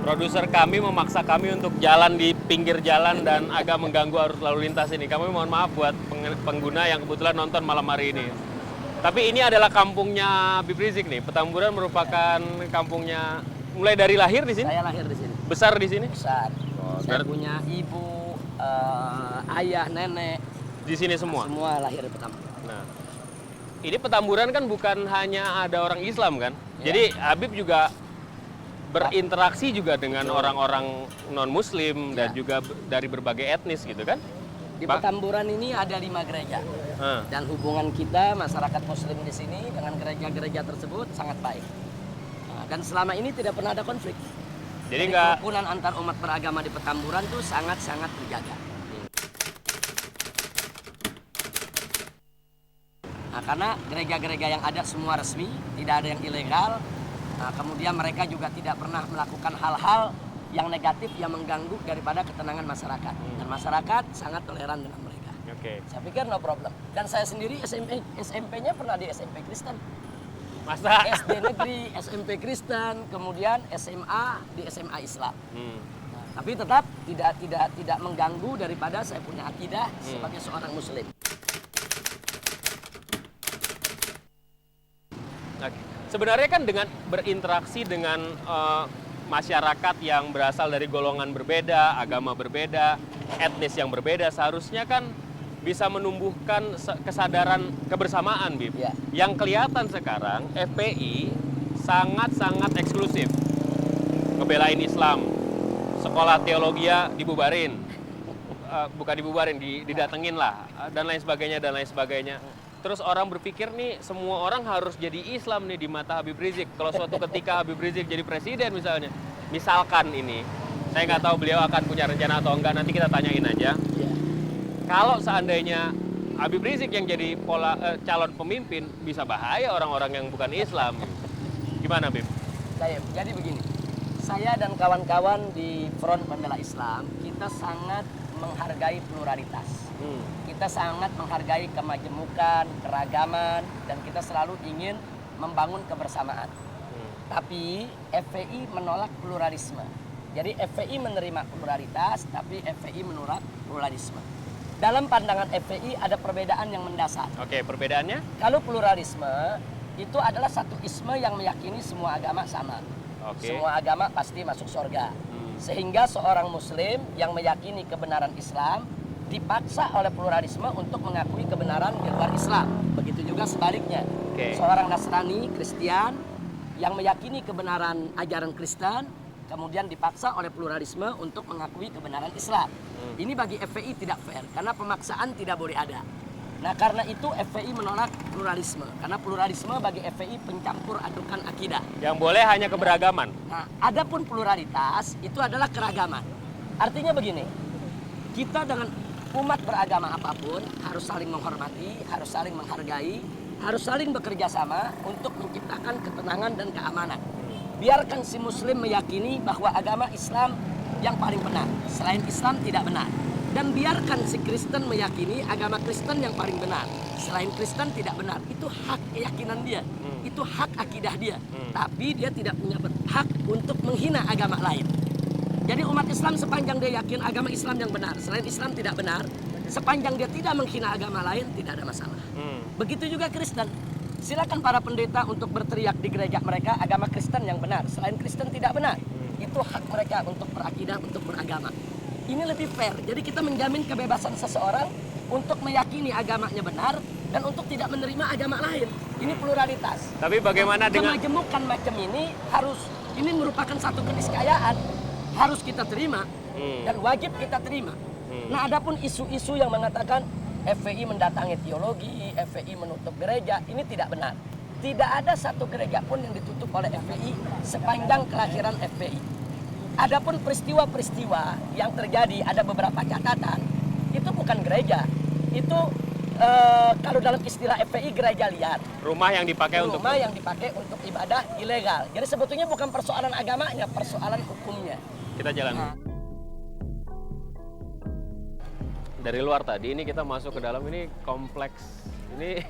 Produser kami memaksa kami untuk jalan di pinggir jalan dan agak mengganggu arus lalu lintas ini. Kami mohon maaf buat pengguna yang kebetulan nonton malam hari ini. Tapi ini adalah kampungnya Habib Rizik nih. Petamburan merupakan kampungnya mulai dari lahir di sini? Saya lahir di sini. Besar di sini? Besar. Oh, Saya punya ibu, ayah, nenek. Di sini semua? Semua lahir di Petamburan. Nah, ini Petamburan kan bukan hanya ada orang Islam kan? Ya. Jadi Habib juga berinteraksi juga dengan orang-orang non-Muslim dan juga dari berbagai etnis gitu kan? Di Petamburan ini ada 5 gereja. Dan hubungan kita masyarakat Muslim di sini dengan gereja-gereja tersebut sangat baik. Dan selama ini tidak pernah ada konflik. Jadi kerukunan antar umat beragama di Petamburan itu sangat-sangat terjaga. Nah, karena gereja-gereja yang ada semua resmi, tidak ada yang ilegal. Nah, kemudian mereka juga tidak pernah melakukan hal-hal yang negatif yang mengganggu daripada ketenangan masyarakat. Dan masyarakat sangat toleran dengan mereka. Saya pikir no problem. Dan saya sendiri SMP-nya pernah di SMP Kristen. Masa? SD negeri, SMP Kristen, kemudian SMA di SMA Islam. Nah, tapi tetap tidak mengganggu daripada saya punya akidah sebagai seorang Muslim. Sebenarnya kan dengan berinteraksi dengan masyarakat yang berasal dari golongan berbeda, agama berbeda, etnis yang berbeda, seharusnya kan bisa menumbuhkan kesadaran kebersamaan, Bib. Ya. Yang kelihatan sekarang, FPI sangat-sangat eksklusif. Ngebelain Islam, sekolah teologi dibubarin. Bukan dibubarin, didatengin lah, dan lain sebagainya, dan lain sebagainya. Terus orang berpikir nih, semua orang harus jadi Islam nih di mata Habib Rizik. Kalau suatu ketika Habib Rizik jadi presiden misalnya, misalkan ini, saya nggak tahu beliau akan punya rencana atau enggak, nanti kita tanyain aja. Ya. Kalau seandainya Habib Rizik yang jadi calon pemimpin, bisa bahaya orang-orang yang bukan Islam. Gimana, Bib? Jadi begini, saya dan kawan-kawan di Front Pembela Islam, kita sangat menghargai pluralitas. Kita sangat menghargai kemajemukan, keragaman, dan kita selalu ingin membangun kebersamaan. Tapi FPI menolak pluralisme. Jadi FPI menerima pluralitas, tapi FPI menolak pluralisme. Dalam pandangan FPI ada perbedaan yang mendasar. Oke, perbedaannya? Kalau pluralisme itu adalah satu isme yang meyakini semua agama sama. Semua agama pasti masuk surga. Sehingga seorang Muslim yang meyakini kebenaran Islam dipaksa oleh pluralisme untuk mengakui kebenaran di luar Islam. Begitu juga sebaliknya. Seorang Nasrani, Kristen yang meyakini kebenaran ajaran Kristen kemudian dipaksa oleh pluralisme untuk mengakui kebenaran Islam. Ini bagi FPI tidak fair karena pemaksaan tidak boleh ada. Nah, karena itu FPI menolak pluralisme karena pluralisme bagi FPI pencampur adukan akidah. Yang boleh hanya keberagaman. Nah, adapun pluralitas itu adalah keragaman. Artinya begini, kita dengan umat beragama apapun harus saling menghormati, harus saling menghargai, harus saling bekerja sama untuk menciptakan ketenangan dan keamanan. Biarkan si Muslim meyakini bahwa agama Islam yang paling benar, selain Islam tidak benar. Dan biarkan si Kristen meyakini agama Kristen yang paling benar, selain Kristen tidak benar. Itu hak keyakinan dia, itu hak akidah dia. Tapi dia tidak punya hak untuk menghina agama lain. Jadi umat Islam sepanjang dia yakin agama Islam yang benar, selain Islam tidak benar, sepanjang dia tidak menghina agama lain, tidak ada masalah. Begitu juga Kristen. Silakan para pendeta untuk berteriak di gereja mereka agama Kristen yang benar, selain Kristen tidak benar. Itu hak mereka untuk berakidah, untuk beragama. Ini lebih fair. Jadi kita menjamin kebebasan seseorang untuk meyakini agamanya benar dan untuk tidak menerima agama lain. Ini pluralitas. Tapi bagaimana dengan kemajemukan macam ini merupakan satu keniscayaan. Harus kita terima dan wajib kita terima. Nah, adapun isu-isu yang mengatakan FPI mendatangi teologi, FPI menutup gereja, ini tidak benar. Tidak ada satu gereja pun yang ditutup oleh FPI sepanjang kelahiran FPI. Adapun peristiwa-peristiwa yang terjadi, ada beberapa catatan, itu bukan gereja. Itu kalau dalam istilah FPI gereja liar. Rumah yang dipakai untuk ibadah ilegal. Jadi sebetulnya bukan persoalan agamanya, persoalan hukumnya. Kita jalan. Dari luar tadi ini kita masuk ke dalam, ini kompleks. Ini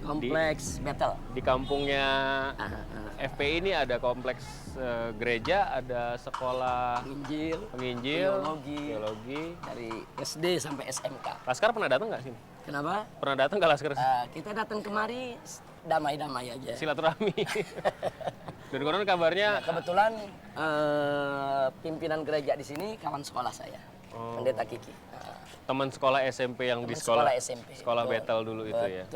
Kompleks Battle. Di kampungnya Ah, FPI ini ada kompleks gereja, ada sekolah Penginjil, penginjil, teologi, teologi. dari SD sampai SMK. Laskar pernah datang nggak sini? Kenapa? Pernah datang nggak Laskar? Kita datang kemari damai-damai aja. Silaturahmi. Dan konon kabarnya Kebetulan pimpinan gereja di sini kawan sekolah saya, Pendeta Kiki. teman sekolah SMP yang di Teman sekolah SMP. sekolah Betul. Bethel dulu itu ya. Betul.